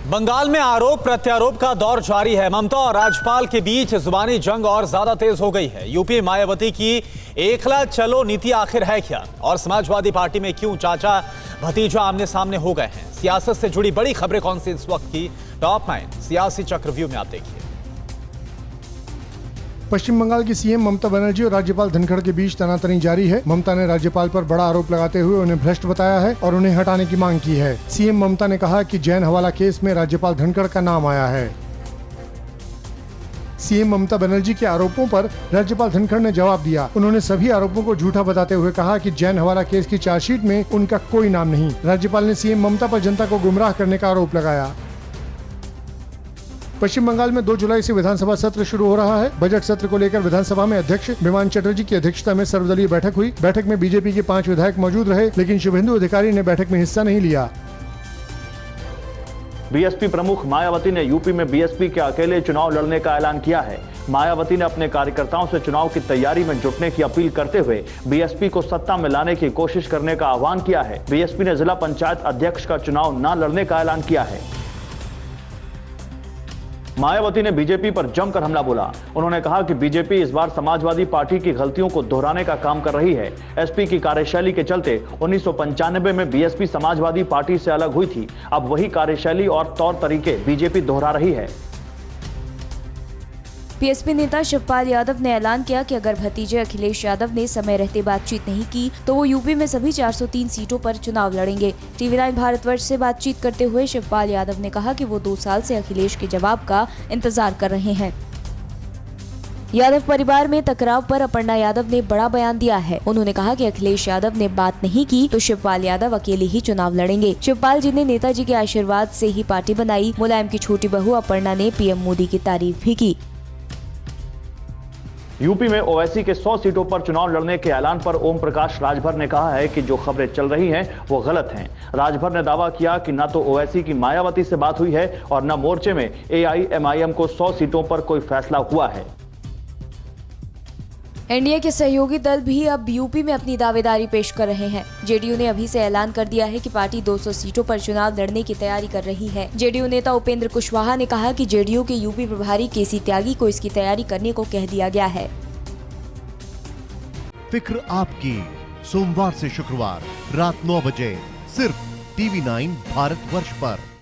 बंगाल में आरोप प्रत्यारोप का दौर जारी है। ममता और राज्यपाल के बीच जुबानी जंग और ज्यादा तेज हो गई है। यूपी मायावती की एकला चलो नीति आखिर है क्या, और समाजवादी पार्टी में क्यों चाचा भतीजा आमने सामने हो गए हैं। सियासत से जुड़ी बड़ी खबरें कौन सी इस वक्त की टॉप 9 सियासी चक्रव्यूह में आप देखिए। पश्चिम बंगाल की सीएम ममता बनर्जी और राज्यपाल धनखड़ के बीच तनातनी जारी है। ममता ने राज्यपाल पर बड़ा आरोप लगाते हुए उन्हें भ्रष्ट बताया है और उन्हें हटाने की मांग की है। सीएम ममता ने कहा कि जैन हवाला केस में राज्यपाल धनखड़ का नाम आया है। सीएम ममता बनर्जी के आरोपों पर राज्यपाल धनखड़ ने जवाब दिया। उन्होंने सभी आरोपों को झूठा बताते हुए कहा कि जैन हवाला केस की चार्जशीट में उनका कोई नाम नहीं। राज्यपाल ने सीएम ममता पर जनता को गुमराह करने का आरोप लगाया। पश्चिम बंगाल में 2 जुलाई से विधानसभा सत्र शुरू हो रहा है। बजट सत्र को लेकर विधानसभा में अध्यक्ष विमान चटर्जी की अध्यक्षता में सर्वदलीय बैठक हुई। बैठक में बीजेपी के 5 विधायक मौजूद रहे, लेकिन शुभेंदु अधिकारी ने बैठक में हिस्सा नहीं लिया। बीएसपी प्रमुख मायावती ने यूपी में बीएसपी के अकेले चुनाव लड़ने का ऐलान किया है। मायावती ने अपने कार्यकर्ताओं से चुनाव की तैयारी में जुटने की अपील करते हुए बीएसपी को सत्ता में लाने की कोशिश करने का आह्वान किया है। बीएसपी ने जिला पंचायत अध्यक्ष का चुनाव न लड़ने का ऐलान किया है। मायावती ने बीजेपी पर जमकर हमला बोला। उन्होंने कहा कि बीजेपी इस बार समाजवादी पार्टी की गलतियों को दोहराने का काम कर रही है। एसपी की कार्यशैली के चलते 1995 में बीएसपी समाजवादी पार्टी से अलग हुई थी। अब वही कार्यशैली और तौर तरीके बीजेपी दोहरा रही है। बीएसपी नेता शिवपाल यादव ने ऐलान किया कि अगर भतीजे अखिलेश यादव ने समय रहते बातचीत नहीं की तो वो यूपी में सभी 403 सीटों पर चुनाव लड़ेंगे। टीवी9 भारतवर्ष से बातचीत करते हुए शिवपाल यादव ने कहा कि वो 2 साल से अखिलेश के जवाब का इंतजार कर रहे हैं। यादव परिवार में टकराव पर अपर्णा यादव ने बड़ा बयान दिया है। उन्होंने कहा कि अखिलेश यादव ने बात नहीं की तो शिवपाल यादव अकेले ही चुनाव लड़ेंगे। शिवपाल जी ने नेताजी के आशीर्वाद से ही पार्टी बनाई। मुलायम की छोटी बहू अपर्णा ने पीएम मोदी की तारीफ भी की। यूपी में ओवैसी के 100 सीटों पर चुनाव लड़ने के ऐलान पर ओम प्रकाश राजभर ने कहा है कि जो खबरें चल रही हैं वो गलत हैं। राजभर ने दावा किया कि न तो ओवैसी की मायावती से बात हुई है और न मोर्चे में एआईएमआईएम को 100 सीटों पर कोई फैसला हुआ है। एनडीए के सहयोगी दल भी अब यूपी में अपनी दावेदारी पेश कर रहे हैं। जेडीयू ने अभी से ऐलान कर दिया है कि पार्टी 200 सीटों पर चुनाव लड़ने की तैयारी कर रही है। जेडीयू नेता उपेंद्र कुशवाहा ने कहा कि जेडीयू के यूपी प्रभारी केसी त्यागी को इसकी तैयारी करने को कह दिया गया है। फिक्र आपकी, सोमवार से शुक्रवार रात 9 बजे सिर्फ टीवी9 भारतवर्ष पर।